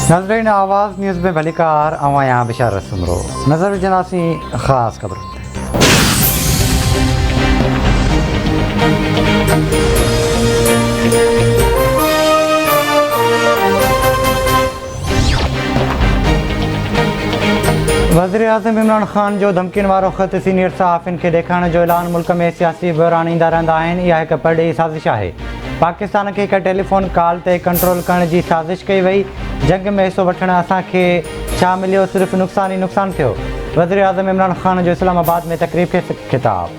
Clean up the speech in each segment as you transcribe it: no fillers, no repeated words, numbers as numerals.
नाज़रीन आवाज़ न्यूज़ में भलीकार अवाया बिशारत सुमरो नज़र जनासी ख़ास खबर वज़ीर आज़म इमरान ख़ान जो धमकियुनि वारो ख़त सीनियर सहाफ़ियुनि खे ॾेखारण जो ऐलान मुल्क में सियासी बहिराण ईंदा रहंदा आहिनि। इहा हिकु परॾेही साज़िश आहे। पाकिस्तान खे हिकु टेलीफोन कॉल ते कंट्रोल करण जी साज़िश कई वई। जंग में हिसो वठण असांखे छा मिलियो, सिर्फ़ु नुक़सान ई नुक़सान थियो। वज़ीर आज़म इमरान ख़ान जो इस्लामाबाद में तक़रीब खे ख़िताब।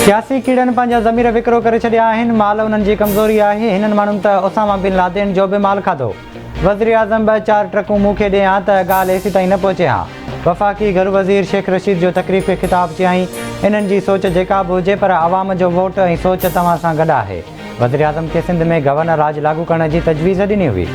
सियासी कीड़नि पंहिंजा ज़मीर विकिरो करे छॾिया आहिनि। माल उन्हनि जी कमज़ोरी आहे। हिननि माण्हुनि त उसामा बिन लादेन जो बि माल खाधो। वज़ीर आज़म 2-4 ट्रकूं मूंखे ॾियां त ॻाल्हि एसी ताईं न पहुचे हा। वफ़ाक़ी घर वज़ीर शेख रशीद जो तक़रीब खे ख़िताब चयाईं, इन्हनि जी सोच जेका बि हुजे पर आवाम जो वोट ऐं सोच तव्हां सां गॾु आहे। वज़ीर आज़म खे सिंध में गवर्नर राज लागू करण जी तजवीज़ ॾिनी हुई।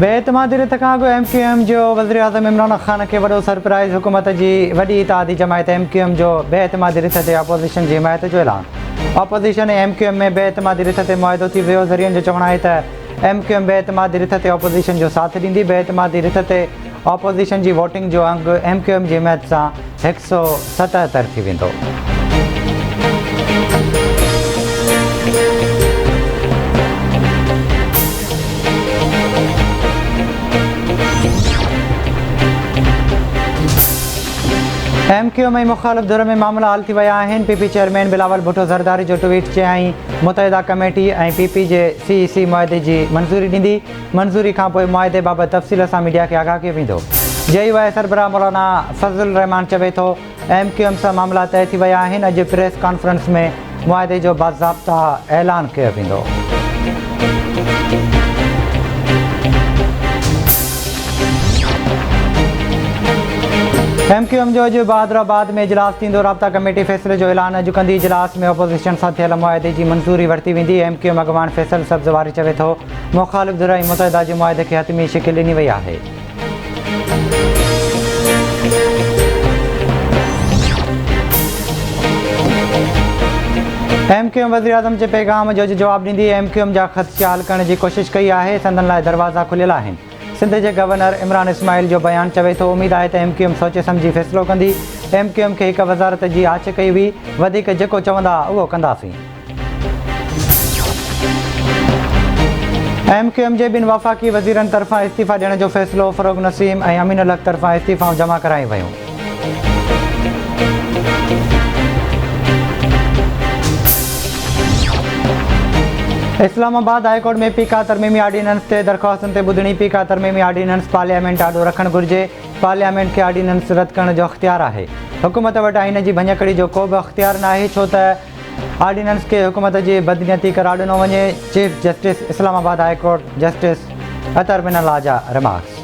बेएतमादी रिथ खां अॻु MQM जो वज़ीर आज़म इमरान ख़ान खे वॾो सरप्राइज़। हुकूमत जी वॾी इत्तेहादी जमायत MQM जो बेएतमादी रिथ ते अपोज़िशन जी हिमायत जो ऐलान। अपोज़िशन ऐं MQM में बेएतमादी रिथ ते मुआहिदो थी वियो। ज़रियनि जो चवणु आहे त MQM बेएतमादी रिथ ते अपोज़िशन जो साथ ॾींदी। बेएतमादी रिथ ते अपोज़िशन जी वोटिंग जो अंग MQM जी हिमायत सां 177 थी वेंदो। MQM ऐं मुख़ालिफ़ धुर में मामला हल थी विया आहिनि। PP चेयरमैन बिलावल भुट्टो ज़रदारी जो ट्वीट चयाईं, मुतहिदा कमेटी ऐं PP जे CEC मुआहिदे जी मंज़ूरी ॾींदी। मंज़ूरी खां पोइ मुआहिदे बाबति तफ़सील सां मीडिया खे आगाह कयो वेंदो। JUI सरबराह मौलाना फज़लुर रहमान चवे थो, MQM सां मामला तइ थी विया आहिनि। अॼु प्रेस कॉन्फ्रेंस में मुआहिदे जो बाज़ाब्ता ऐलान कयो वेंदो। MQM जो अॼु बहादुराबाद में इजलास थींदो। राब्ता कमेटी फ़ैसिले जो ऐलान अॼु कंदी। इजलास में अपोज़िशन सां थियल मुआहिदे जी मंज़ूरी वरिती वेंदी। MQM अॻवान फैसल सब्ज़वारी चवे थो, मुख़ालिफ़ धुर ऐं मुतहिदा जे मुआहिदे खे हतमी शिकिल ॾिनी वई आहे। MQM वज़ीर आज़म जे पैगाम जो जवाबु ॾींदी। MQM जा ख़दशा हल करण जी कोशिशि कई आहे। संदनि लाइ दरवाज़ा खुलियल आहिनि। सिंध जे गवर्नर इमरान इस्माइल जो बयानु चवे थो, उमेदु आहे त MQM सोचे सम्झी फ़ैसिलो कंदी। MQM खे हिकु वज़ारत जी आछ कई हुई, वधीक जेको चवंदा उहो कंदासीं। MQM जे ॿिनि वफ़ाक़ी वज़ीरनि तरफ़ां इस्तीफ़ा ॾियण जो फ़ैसिलो। फ़रोग़ नसीम ऐं अमीन उल हक़ तरफ़ां इस्तीफ़ाऊं जमा करायूं वयूं। इस्लामाबाद हाई कोर्ट में पीका तरमीमी आर्डीनेंस ते दरख़्वास्तुनि ते ॿुधणी। पीका तरमीमी आर्डीनेंस पार्लियामेंट ॾाढो रखणु घुरिजे। पार्लियामेंट खे आर्डीनेंस रद्द करण जो अख़्तियार आहे। हुकूमत वटि आइन जी भञकड़ी जो को बि अख़्तियार न आहे, छो त आर्डीनेंस खे हुकूमत जी बदनीयती करार ॾिनो वञे। Chief justice Islamabad high court justice Athar बिन लाजा रिमार्क्स।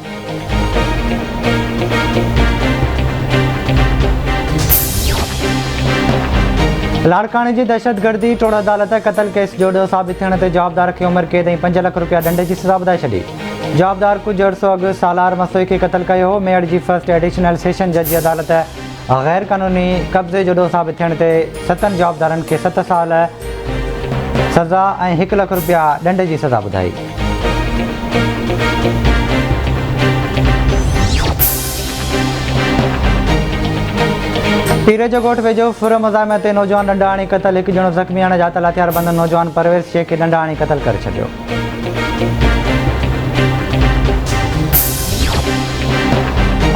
लाड़काणे जी दहशतगर्दी टोड़ अदालत क़तल केस जो ॾोह साबित थियण ते जवाबदार खे उमिरि क़ैद ऐं 5 लख रुपया ॾंड जी सज़ा ॿुधाए छॾी। जवाबदार कुझु अर्सो अॻु सालार मसोई खे क़तल कयो हो। मेयर जी फर्स्ट एडिशनल सेशन जज जी अदालत गैर क़ानूनी कब्ज़े जो ॾोह साबित थियण ते 7 जवाबदारनि खे 7 साल सज़ा ऐं 1 लख रुपया ॾंड जी सज़ा ॿुधाई। पीर जो ॻोठ वेझो फुर मुज़ाहिम ते नौजवान ॾंडा हणी क़तल। हिकु ॼणो ज़ख़्मी अणॼातल हथियारबंद नौजवान परवेज़ शेख खे ॾंडा हणी क़तल करे छॾियो।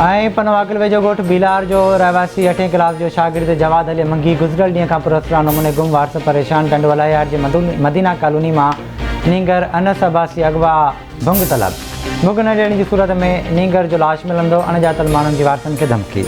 ऐं पनवागल वेझो ॻोठ भीलार जो रहवासी 8हीं क्लास जो शागिर्द जवाद अली मंगी गुज़िरियल ॾींहं खां पुरअसरार नमूने गुम वारस परेशान। टंड वलायार जे मदीना कॉलोनी मां नींगर अनस अब्बासी अगवा भुंग तलब। मुग न ॾियण जी सूरत में नींगर जो लाश मिलंदो। अणॼातल माण्हुनि जी वारसनि खे धमकी।